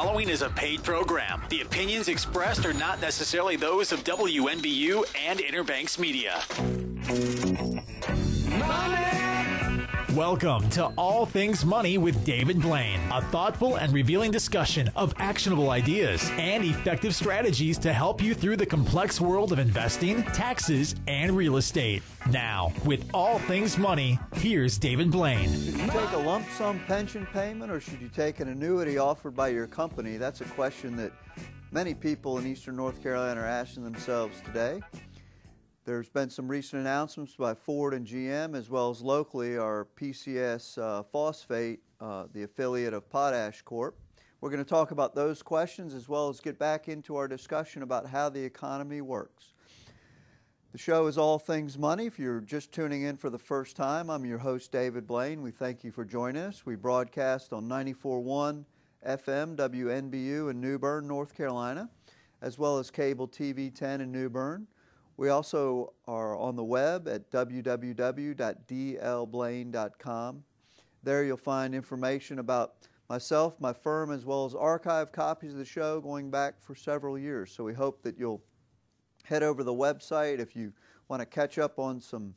following is a paid program. The opinions expressed are not necessarily those of WNBU and Interbanks Media. Welcome to All Things Money with David Blain, a thoughtful and revealing discussion of actionable ideas and effective strategies to help you through the complex world of investing, taxes, and real estate. Now, with All Things Money, here's David Blain. Should you take a lump sum pension payment or should you take an annuity offered by your company? That's a question that many people in Eastern North Carolina are asking themselves today. There's been some recent announcements by Ford and GM, as well as locally our PCS Phosphate, the affiliate of Potash Corp. We're going to talk about those questions as well as get back into our discussion about how the economy works. The show is All Things Money. If you're just tuning in for the first time, I'm your host, David Blain. We thank you for joining us. We broadcast on 94.1 FM WNBU in New Bern, North Carolina, as well as cable TV 10 in New Bern. We also are on the web at www.dlblain.com. There you'll find information about myself, my firm, as well as archived copies of the show going back for several years. So we hope that you'll head over to the website if you want to catch up on some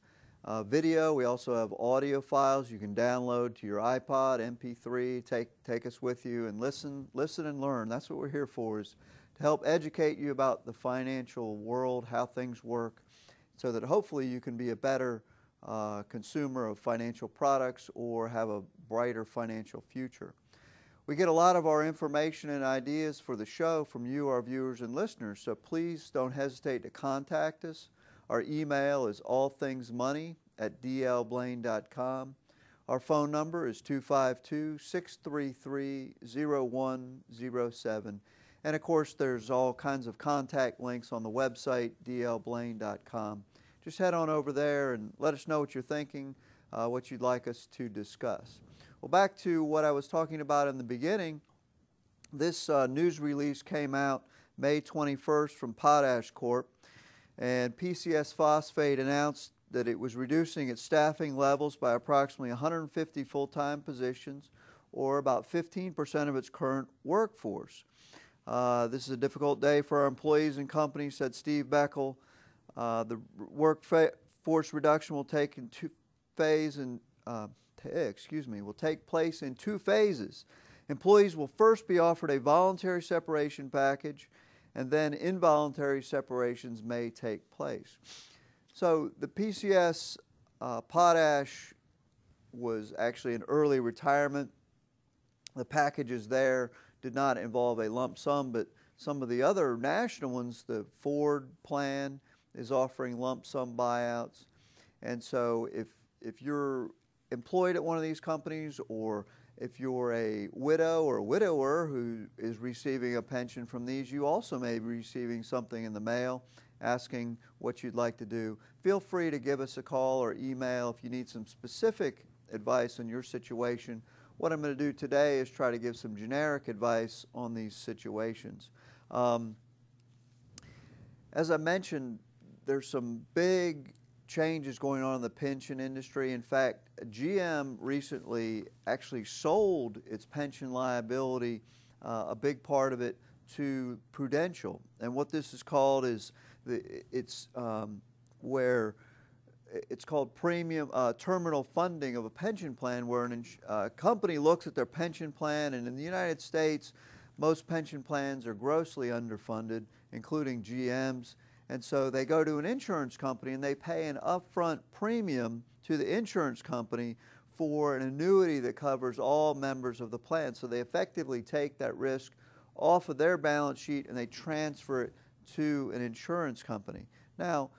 video. We also have audio files you can download to your iPod, MP3, take us with you and listen and learn. That's what we're here for, is to help educate you about the financial world, how things work, so that hopefully you can be a better consumer of financial products or have a brighter financial future. We get a lot of our information and ideas for the show from you, our viewers and listeners, so please don't hesitate to contact us. Our email is allthingsmoney@dlblain.com. Our phone number is 252-633-0107. And of course, there's all kinds of contact links on the website, dlblain.com. Just head on over there and let us know what you're thinking, what you'd like us to discuss. Well, back to what I was talking about in the beginning, this news release came out May 21st from Potash Corp. And PCS Phosphate announced that it was reducing its staffing levels by approximately 150 full-time positions, or about 15% of its current workforce. This is a difficult day for our employees and companies, said Steve Beckel. The workforce reduction will take place in two phases. Employees will first be offered a voluntary separation package, and then involuntary separations may take place. So the PCS Potash was actually an early retirement. The packages there did not involve a lump sum, but some of the other national ones, the Ford plan is offering lump sum buyouts. And so if you're employed at one of these companies, or if you're a widow or a widower who is receiving a pension from these, you also may be receiving something in the mail asking what you'd like to do. Feel free to give us a call or email if you need some specific advice on your situation. What I'm going to do today is try to give some generic advice on these situations. As I mentioned, there's some big changes going on in the pension industry. In fact, GM recently actually sold its pension liability, a big part of it, to Prudential. And what this is called is it's called premium terminal funding of a pension plan, where a company looks at their pension plan, and in the United States, most pension plans are grossly underfunded, including GM's. And so they go to an insurance company and they pay an upfront premium to the insurance company for an annuity that covers all members of the plan. So they effectively take that risk off of their balance sheet and they transfer it to an insurance company. Now,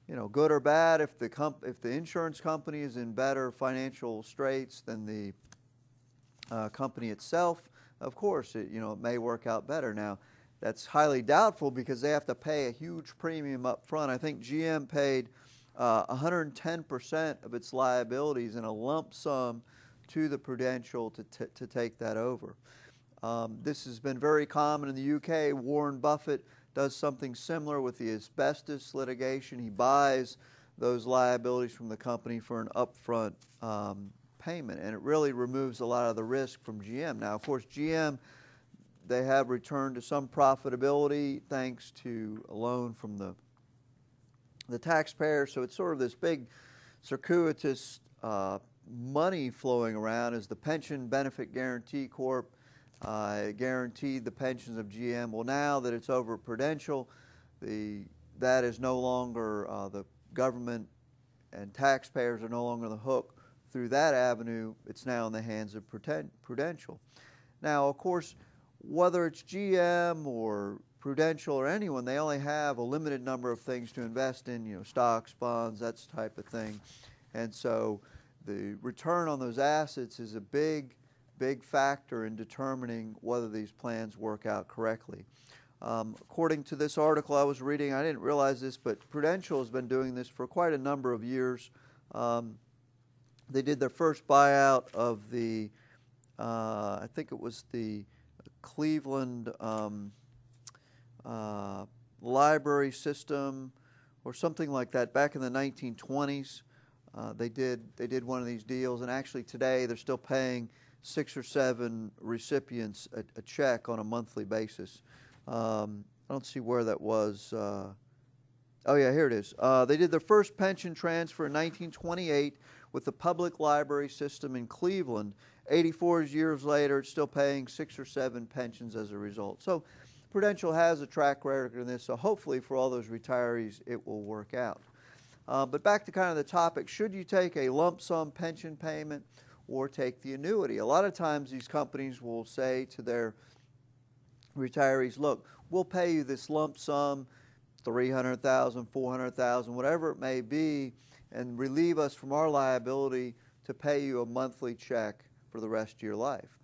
you know, good or bad, if the insurance company is in better financial straits than the company itself, of course, it may work out better. Now, that's highly doubtful because they have to pay a huge premium up front. I think GM paid 110% of its liabilities in a lump sum to the Prudential to take that over. This has been very common in the UK. Warren Buffett does something similar with the asbestos litigation. He buys those liabilities from the company for an upfront payment, and it really removes a lot of the risk from GM. Now, of course, GM they have returned to some profitability thanks to a loan from the taxpayer. So it's sort of this big circuitous money flowing around as the Pension Benefit Guarantee Corp guaranteed the pensions of GM. Well, now that it's over Prudential, that is no longer the government and taxpayers are no longer on the hook through that avenue. It's now in the hands of Prudential. Now, of course, whether it's GM or Prudential or anyone, they only have a limited number of things to invest in, stocks, bonds, that type of thing. And so the return on those assets is a big factor in determining whether these plans work out correctly. According to this article I was reading, I didn't realize this, but Prudential has been doing this for quite a number of years. They did their first buyout of the, I think it was the Cleveland library system or something like that back in the 1920s. They did one of these deals, and actually today they're still paying 6 or 7 recipients a check on a monthly basis. I don't see where that was. Oh yeah, here it is. They did their first pension transfer in 1928 with the public library system in Cleveland. 84 years later, it's still paying 6 or 7 pensions as a result. So Prudential has a track record in this, so hopefully for all those retirees it will work out. But back to kind of the topic, should you take a lump sum pension payment or take the annuity? A lot of times these companies will say to their retirees, look, we'll pay you this lump sum, $300,000, $400,000, whatever it may be, and relieve us from our liability to pay you a monthly check for the rest of your life.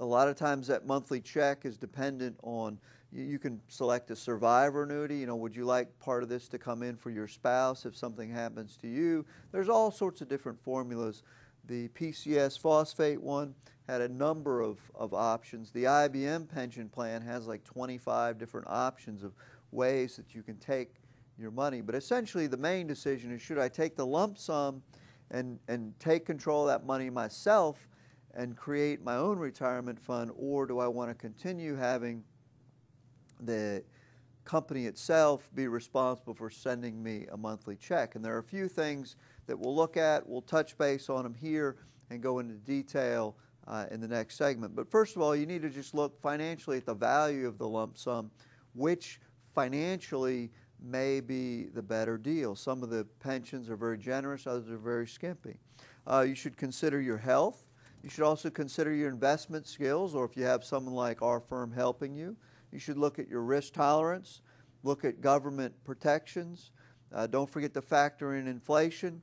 A lot of times that monthly check is dependent on, you can select a survivor annuity. Would you like part of this to come in for your spouse if something happens to you? There's all sorts of different formulas. The PCS phosphate one had a number of options. The IBM pension plan has like 25 different options of ways that you can take your money. But essentially the main decision is, should I take the lump sum and take control of that money myself and create my own retirement fund, or do I want to continue having the company itself be responsible for sending me a monthly check? And there are a few things that we'll look at. We'll touch base on them here and go into detail in the next segment. But first of all, you need to just look financially at the value of the lump sum, which financially may be the better deal. Some of the pensions are very generous, others are very skimpy. You should consider your health. You should also consider your investment skills, or if you have someone like our firm helping you. You should look at your risk tolerance, look at government protections. Don't forget to factor in inflation,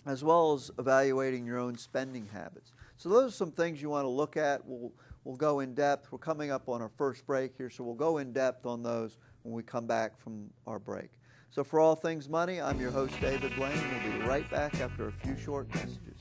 as well as evaluating your own spending habits. So those are some things you want to look at. We'll go in depth. We're coming up on our first break here, so we'll go in depth on those when we come back from our break. So for All Things Money, I'm your host, David Blain. We'll be right back after a few short messages.